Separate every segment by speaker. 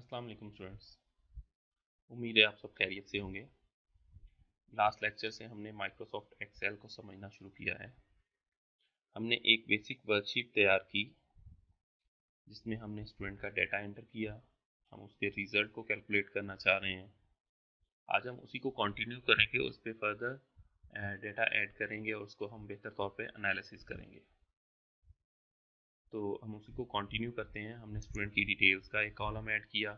Speaker 1: अस्सलाम वालेकुम स्टूडेंट्स। उम्मीद है आप सब खैरियत से होंगे। लास्ट लेक्चर से हमने माइक्रोसॉफ्ट एक्सेल को समझना शुरू किया है। हमने एक बेसिक वर्कशीट तैयार की जिसमें हमने स्टूडेंट का डाटा एंटर किया। हम उसके रिज़ल्ट को कैलकुलेट करना चाह रहे हैं। आज हम उसी को कंटिन्यू करेंगे, उस पर फर्दर डाटा ऐड करेंगे और उसको हम बेहतर तौर पे एनालिसिस करेंगे। तो हम उसी को कंटिन्यू करते हैं। हमने स्टूडेंट की डिटेल्स का एक कॉलम ऐड किया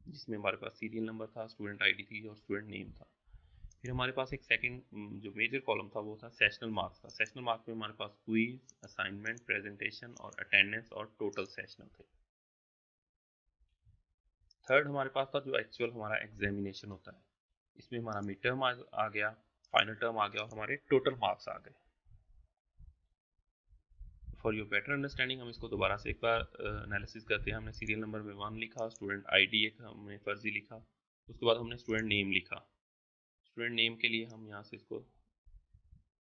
Speaker 1: जिसमें हमारे पास सीरियल नंबर था, स्टूडेंट आईडी थी और स्टूडेंट नेम था। फिर हमारे पास एक सेकंड जो मेजर कॉलम था वो था सेशनल मार्क्स का। सेशनल मार्क्स में हमारे पास क्विज, असाइनमेंट, प्रेजेंटेशन और अटेंडेंस और टोटल सेशनल थे। थर्ड हमारे पास था जो एक्चुअल हमारा एग्जामिनेशन होता है। इसमें हमारा मिड टर्म आ गया, फाइनल टर्म आ गया और हमारे टोटल मार्क्स आ गए। फॉर योर बेटर अंडरस्टैंडिंग हम इसको दोबारा से एक बार एनालिसिस करते हैं। हमने सीरियल नंबर में 1 लिखा, स्टूडेंट आईडी एक हमने फर्जी लिखा, उसके बाद हमने स्टूडेंट नेम लिखा। स्टूडेंट नेम के लिए हम यहाँ से इसको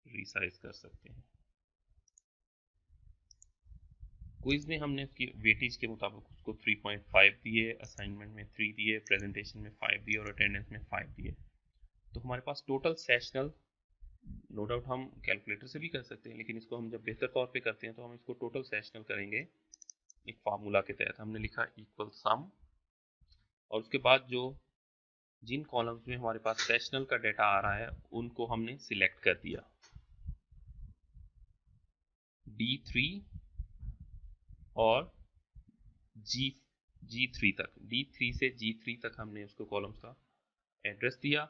Speaker 1: रिसाइज कर सकते हैं। क्विज में हमने उसकी वेटेज के मुताबिक उसको 3.5 दिए, असाइनमेंट में 3 दिए, प्रेजेंटेशन में 5 दिए और अटेंडेंस में 5 दिए। तो हमारे पास टोटल सेशनल, नो डाउट हम कैलकुलेटर से भी कर सकते हैं, लेकिन इसको हम जब बेहतर तौर पे करते हैं तो हम इसको टोटल सेशनल करेंगे। एक फार्मूला के तहत हमने लिखा इक्वल सम, और उसके बाद जो जिन कॉलम्स में हमारे पास सेशनल का डाटा आ रहा है उनको हमने सिलेक्ट कर दिया। D3 और G3 तक, D3 से G3 तक हमने उसको कॉलम्स का एड्रेस दिया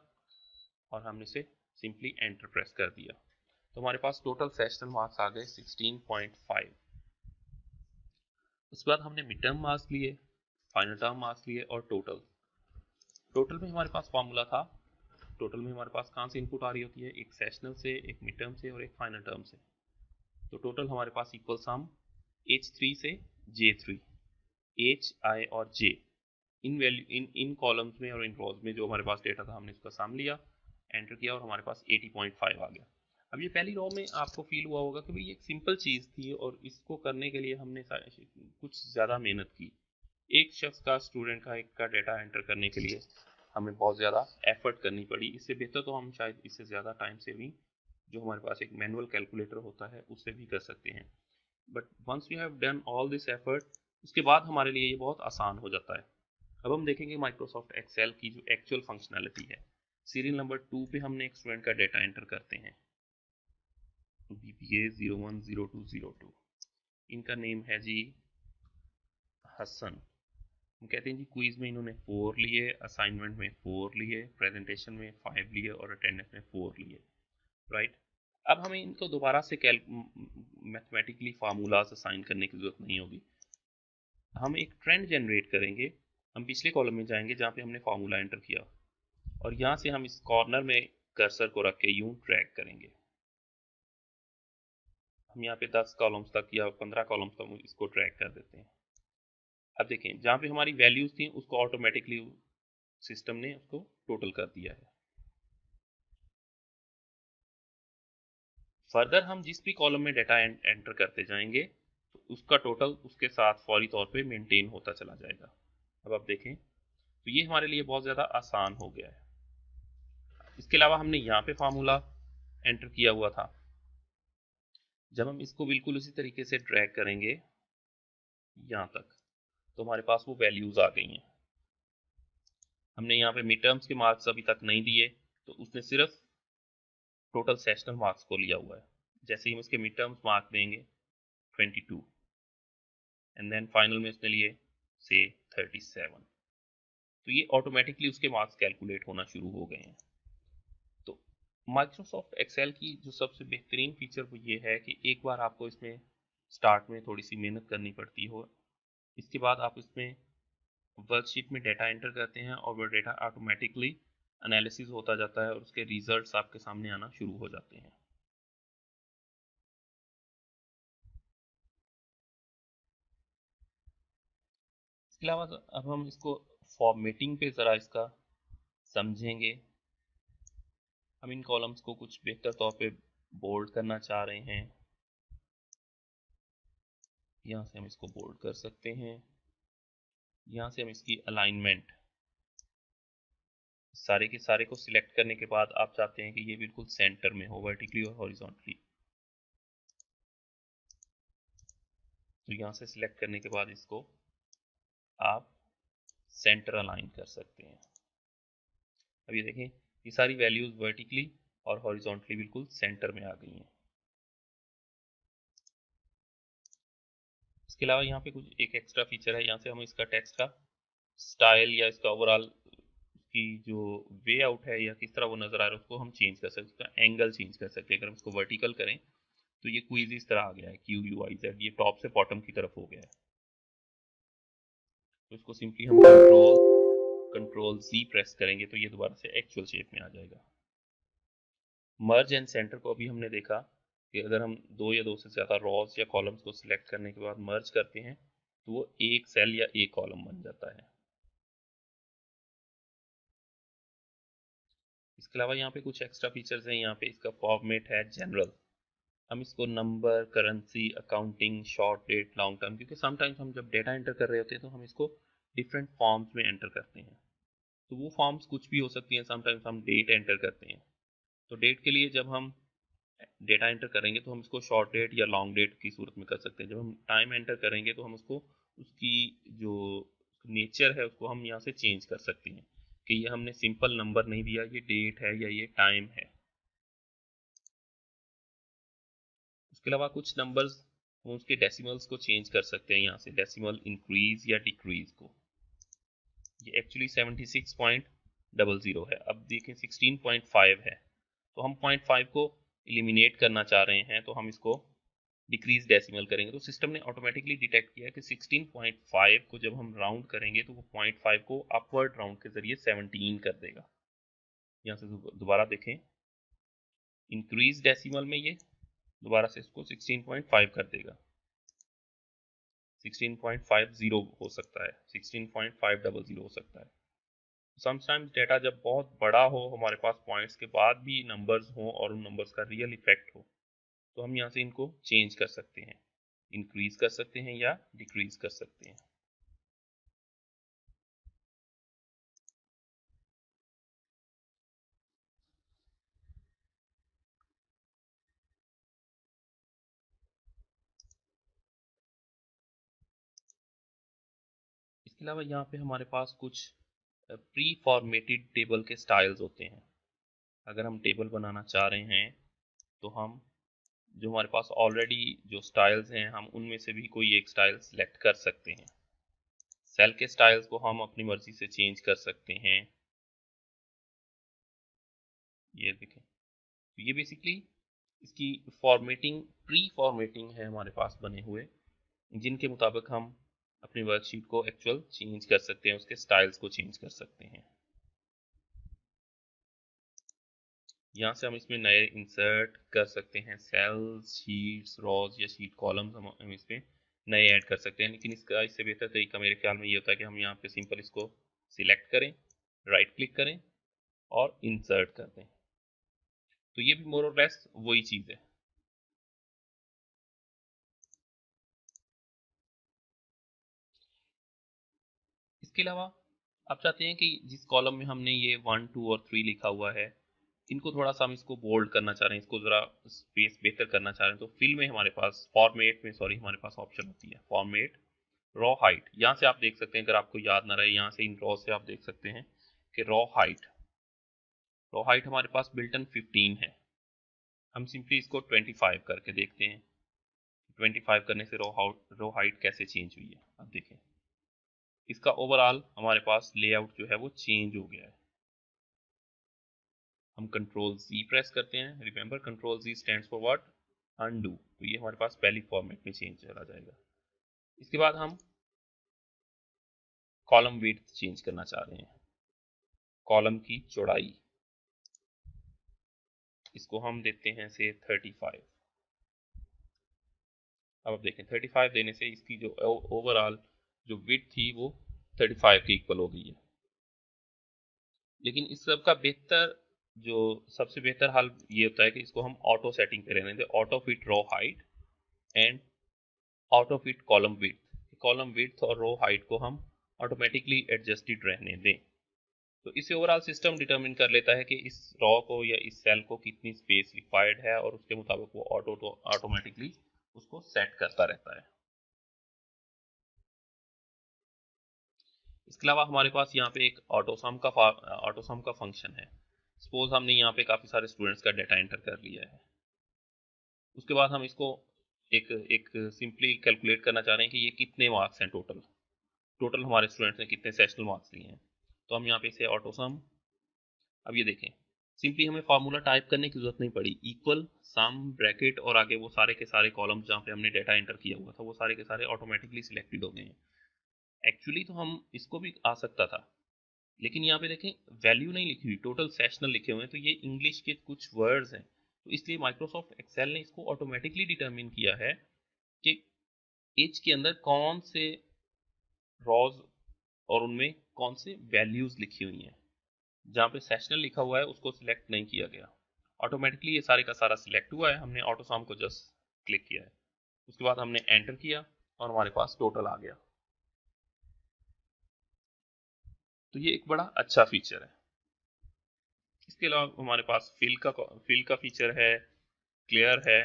Speaker 1: और हमने इसे सिंपली एंटर प्रेस कर दिया। तो हमारे पास टोटल सेशनल मार्क्स आ गए 16.5। उसके बाद हमने मिड टर्म मार्क्स लिए, फाइनल टर्म मार्क्स लिए और टोटल में हमारे पास फॉर्मूला था। टोटल में हमारे पास कहाँ से इनपुट आ रही होती है, एक सेशनल से, एक मिड टर्म से और एक फाइनल टर्म से। तो टोटल हमारे पास इक्वल सम H3 से J3, H, I और J in value in columns में और इन रोज में जो हमारे पास डेटा था हमने इसका सम लिया, एंटर किया और हमारे पास 80.5 आ गया। अब ये पहली रो में आपको फील हुआ होगा कि भाई ये एक सिंपल चीज़ थी और इसको करने के लिए हमने कुछ ज़्यादा मेहनत की। एक शख्स का, स्टूडेंट का डेटा एंटर करने के लिए हमें बहुत ज़्यादा एफर्ट करनी पड़ी। इससे बेहतर तो हम शायद इससे ज़्यादा टाइम सेविंग जो हमारे पास एक मैनुअल कैलकुलेटर होता है उससे भी कर सकते हैं। But once we have done all this effort, उसके बाद हमारे लिए ये बहुत आसान हो जाता है। अब हम देखेंगे माइक्रोसॉफ्ट एक्सेल की जो एक्चुअल फंक्शनैलिटी है। सीरियल नंबर 2 पे हमने एक स्टूडेंट का डाटा एंटर करते हैं, BPA 010202। इनका नेम है जी हसन। हम कहते हैं जी क्विज में इन्होंने 4 लिए, असाइनमेंट में 4 लिए, प्रेजेंटेशन में 5 लिए और अटेंडेंस में 4 लिए, राइट। अब हमें इनको दोबारा से मैथमेटिकली फार्मूलाज असाइन करने की जरूरत नहीं होगी। हम एक ट्रेंड जनरेट करेंगे। हम पिछले कॉलम में जाएंगे जहाँ पे हमने फार्मूला एंटर किया और यहाँ से हम इस कॉर्नर में कर्सर को रख के यूं ट्रैक करेंगे। हम यहाँ पे 10 कॉलम्स तक या 15 कॉलम्स तक इसको ट्रैक कर देते हैं। अब देखें जहाँ पे हमारी वैल्यूज थी उसको ऑटोमेटिकली सिस्टम ने उसको टोटल कर दिया है। फर्दर हम जिस भी कॉलम में डाटा एंटर करते जाएंगे तो उसका टोटल उसके साथ फौरी तौर पे मेंटेन होता चला जाएगा। अब आप देखें तो ये हमारे लिए बहुत ज़्यादा आसान हो गया है। इसके अलावा हमने यहाँ पे फार्मूला एंटर किया हुआ था। जब हम इसको बिल्कुल उसी तरीके से ड्रैग करेंगे यहाँ तक तो हमारे पास वो वैल्यूज़ आ गई हैं। हमने यहाँ पे मिड टर्म्स के मार्क्स अभी तक नहीं दिए तो उसने सिर्फ टोटल सेशनल मार्क्स को लिया हुआ है। जैसे ही हम उसके मिड टर्म्स मार्क देंगे 22 एंड देन फाइनल में उसने लिए से 37, तो ये ऑटोमेटिकली उसके मार्क्स कैलकुलेट होना शुरू हो गए हैं। तो माइक्रोसॉफ्ट एक्सेल की जो सबसे बेहतरीन फीचर वो ये है कि एक बार आपको इसमें स्टार्ट में थोड़ी सी मेहनत करनी पड़ती हो, इसके बाद आप इसमें वर्कशीट में डाटा एंटर करते हैं और वो डाटा ऑटोमेटिकली एनालिसिस होता जाता है और उसके रिजल्ट्स आपके सामने आना शुरू हो जाते हैं। इसके अलावा अब हम इसको फॉर्मेटिंग पे ज़रा इसका समझेंगे। हम इन कॉलम्स को कुछ बेहतर तौर पे बोल्ड करना चाह रहे हैं। यहाँ से हम इसको बोल्ड कर सकते हैं, यहाँ से हम इसकी अलाइनमेंट सारे के सारे को सिलेक्ट करने के बाद आप चाहते हैं कि ये बिल्कुल सेंटर में हो, वर्टिकली और हॉरिजॉन्टली। तो यहाँ से सिलेक्ट करने के बाद इसको आप सेंटर अलाइन कर सकते हैं। अब ये देखें, ये सारी वैल्यूज वर्टिकली और हॉरिजॉन्टली बिल्कुल सेंटर में आ गई हैं। इसके अलावा यहाँ पे कुछ एक एक्स्ट्रा फीचर है, यहाँ से हम इसका टेक्स्ट का स्टाइल या इसका ओवरऑल की जो वे आउट है या किस तरह वो नज़र आ रहा है उसको हम चेंज कर सकते हैं, उसका एंगल चेंज कर सकते हैं। अगर हम इसको वर्टिकल करें तो ये क्विज इस तरह आ गया है, QUIZ, ये टॉप से बॉटम की तरफ हो गया है। तो इसको सिंपली हम कंट्रोल Z प्रेस करेंगे तो ये दोबारा से एक्चुअल शेप में आ जाएगा। मर्ज एंड सेंटर को अभी हमने देखा कि अगर हम दो या दो से ज़्यादा रॉज या कॉलम्स को सिलेक्ट करने के बाद मर्ज करते हैं तो वो एक सेल या एक कॉलम बन जाता है। इसके अलावा यहाँ पे कुछ एक्स्ट्रा फीचर्स हैं। यहाँ पे इसका फॉर्मेट है जनरल, हम इसको number, currency, accounting, short date, long term, क्योंकि समटाइम्स हम जब डेटा एंटर कर रहे होते हैं तो हम इसको डिफरेंट फॉर्म्स में एंटर करते हैं। तो वो फॉर्म्स कुछ भी हो सकती हैं। समटाइम्स हम डेट एंटर करते हैं, तो डेट के लिए जब हम डेटा एंटर करेंगे तो हम इसको शॉर्ट डेट या लॉन्ग डेट की सूरत में कर सकते हैं। जब हम टाइम एंटर करेंगे तो हम उसको उसकी जो नेचर है उसको हम यहाँ से चेंज कर सकते हैं कि ये हमने सिंपल नंबर नहीं दिया, ये डेट है या ये टाइम है। उसके अलावा कुछ नंबर्स हम उसके डेसिमल्स को चेंज कर सकते हैं, यहाँ से डेसिमल इंक्रीज या डिक्रीज को। ये एक्चुअली 76.00 है, अब देखें 16.5 है, तो हम 0.5 को एलिमिनेट करना चाह रहे हैं तो हम इसको डिक्रीज डेसिमल करेंगे। तो सिस्टम ने ऑटोमेटिकली डिटेक्ट किया कि 16.5 को जब हम राउंड करेंगे तो वो 0.5 को अपवर्ड राउंड के जरिए 17 कर देगा। यहाँ से दोबारा देखें, इंक्रीज डेसिमल में ये दोबारा से इसको 16.5 कर देगा। 16.50 हो सकता है, 16.500 हो सकता है। समटाइम्स डेटा जब बहुत बड़ा हो, हमारे पास पॉइंट्स के बाद भी नंबर्स हो और उन नंबर्स का रियल इफेक्ट हो, तो हम यहाँ से इनको चेंज कर सकते हैं, इंक्रीज कर सकते हैं या डिक्रीज कर सकते हैं। इसके अलावा यहाँ पे हमारे पास कुछ प्री फॉर्मेटेड टेबल के स्टाइल्स होते हैं। अगर हम टेबल बनाना चाह रहे हैं तो हम जो हमारे पास ऑलरेडी जो स्टाइल्स हैं हम उनमें से भी कोई एक स्टाइल सेलेक्ट कर सकते हैं। सेल के स्टाइल्स को हम अपनी मर्जी से चेंज कर सकते हैं। ये देखें, तो ये बेसिकली इसकी फॉर्मेटिंग, प्री फॉर्मेटिंग है हमारे पास बने हुए, जिनके मुताबिक हम अपनी वर्कशीट को एक्चुअल चेंज कर सकते हैं, उसके स्टाइल्स को चेंज कर सकते हैं। यहाँ से हम इसमें नए इंसर्ट कर सकते हैं सेल्स, शीट्स, रॉज या शीट कॉलम्स हम इसमें नए ऐड कर सकते हैं। लेकिन इसका इससे बेहतर तरीका मेरे ख्याल में ये होता है कि हम यहाँ पे सिंपल इसको सिलेक्ट करें, राइट क्लिक करें और इंसर्ट कर दें। तो ये भी मोर और लेस वही चीज़ है। इसके अलावा आप चाहते हैं कि जिस कॉलम में हमने ये 1, 2 और 3 लिखा हुआ है, इनको थोड़ा सा हम इसको बोल्ड करना चाह रहे हैं, इसको ज़रा स्पेस बेहतर करना चाह रहे हैं, तो फिल में हमारे पास फॉर्मेट में हमारे पास ऑप्शन होती है फॉर्मेट रॉ हाइट। यहाँ से आप देख सकते हैं, अगर आपको याद ना रहे, यहाँ से इन रॉ से आप देख सकते हैं कि रॉ हाइट हमारे पास बिल्टन 15 है। हम सिंपली इसको 25 करके देखते हैं, 25 करने से रॉ हाइट कैसे चेंज हुई है। अब देखें, इसका ओवरऑल हमारे पास लेआउट जो है वो चेंज हो गया है। हम कंट्रोल Z प्रेस करते हैं, remember control Z stands for what, undo, तो ये हमारे पास पहली फॉर्मेट में चेंज चला जाएगा। इसके बाद हम कॉलम विड्थ चेंज करना चाह रहे हैं, कॉलम की चौड़ाई, इसको हम देते हैं से 35। अब आप देखें 35 देने से इसकी जो ओवरऑल जो विड्थ थी वो 35 के इक्वल हो गई है। लेकिन इस सब का बेहतर, जो सबसे बेहतर हाल ये होता है कि इसको हम ऑटो सेटिंग पे रहने दें, auto fit raw height and auto fit column width. Column width और रो हाइट को हम ऑटोमेटिकली एडजस्टेड रहने दें। तो इससे ओवरऑल सिस्टम डिटरमिन कर लेता है कि इस रॉ को या इस सेल को कितनी स्पेस रिक्वायर्ड है और उसके मुताबिक वो ऑटोमेटिकली उसको सेट करता रहता है। इसके अलावा हमारे पास यहाँ पे एक ऑटोसम का फंक्शन है। सपोज हमने यहाँ पे काफ़ी सारे स्टूडेंट्स का डाटा एंटर कर लिया है। उसके बाद हम इसको एक एक सिंपली कैलकुलेट करना चाह रहे हैं कि ये कितने मार्क्स हैं टोटल हमारे स्टूडेंट्स ने कितने सेशनल मार्क्स लिए हैं। तो हम यहाँ पे इसे ऑटोसम, अब ये देखें सिंपली हमें फार्मूला टाइप करने की जरूरत नहीं पड़ी। इक्वल सम ब्रैकेट और आगे वो सारे के सारे कॉलम्स जहाँ पे हमने डाटा एंटर किया हुआ था वो सारे के सारे ऑटोमेटिकली सिलेक्टेड हो गए हैं। एक्चुअली तो हम इसको भी आ सकता था, लेकिन यहाँ पे देखें वैल्यू नहीं लिखी हुई, टोटल सेशनल लिखे हुए हैं, तो ये इंग्लिश के कुछ वर्ड्स हैं। तो इसलिए माइक्रोसॉफ्ट एक्सेल ने इसको ऑटोमेटिकली डिटरमिन किया है कि एज के अंदर कौन से रॉज और उनमें कौन से वैल्यूज लिखी हुई हैं। जहाँ पे सेशनल लिखा हुआ है उसको सिलेक्ट नहीं किया गया, ऑटोमेटिकली ये सारे का सारा सिलेक्ट हुआ है। हमने ऑटोसम को जस्ट क्लिक किया है, उसके बाद हमने एंटर किया और हमारे पास टोटल आ गया। तो ये एक बड़ा अच्छा फीचर है। इसके अलावा हमारे पास फिल का फीचर है, क्लियर है।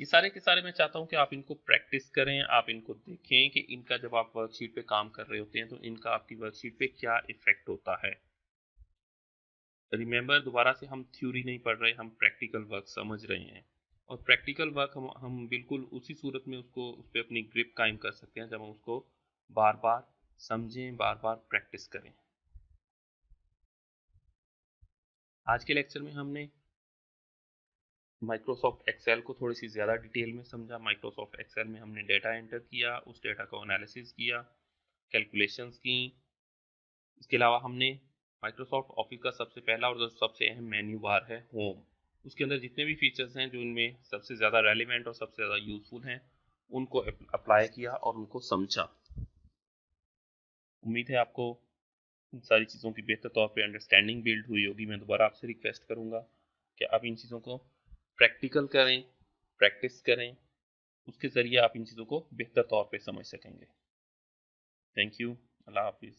Speaker 1: ये सारे के सारे मैं चाहता हूँ कि आप इनको प्रैक्टिस करें, आप इनको देखें कि इनका जब आप वर्कशीट पे काम कर रहे होते हैं तो इनका आपकी वर्कशीट पे क्या इफेक्ट होता है। रिमेंबर, दोबारा से हम थ्योरी नहीं पढ़ रहे, हम प्रैक्टिकल वर्क समझ रहे हैं। और प्रैक्टिकल वर्क हम बिल्कुल उसी सूरत में उसको उस पर अपनी ग्रिप कायम कर सकते हैं जब हम उसको बार बार समझें, बार बार प्रैक्टिस करें। आज के लेक्चर में हमने माइक्रोसॉफ्ट एक्सेल को थोड़ी सी ज़्यादा डिटेल में समझा। माइक्रोसॉफ्ट एक्सेल में हमने डेटा एंटर किया, उस डेटा को एनालिसिस किया, कैलकुलेशंस की। इसके अलावा हमने माइक्रोसॉफ्ट ऑफिस का सबसे पहला और जो सबसे अहम मेन्यू बार है होम, उसके अंदर जितने भी फीचर्स हैं जो इनमें सबसे ज़्यादा रेलिवेंट और सबसे ज़्यादा यूज़फुल हैं उनको अप्लाई किया और उनको समझा। उम्मीद है आपको इन सारी चीज़ों की बेहतर तौर पे अंडरस्टैंडिंग बिल्ड हुई होगी। मैं दोबारा आपसे रिक्वेस्ट करूँगा कि आप इन चीज़ों को प्रैक्टिकल करें, प्रैक्टिस करें, उसके ज़रिए आप इन चीज़ों को बेहतर तौर पे समझ सकेंगे। Thank you. अल्लाह हाफिज़।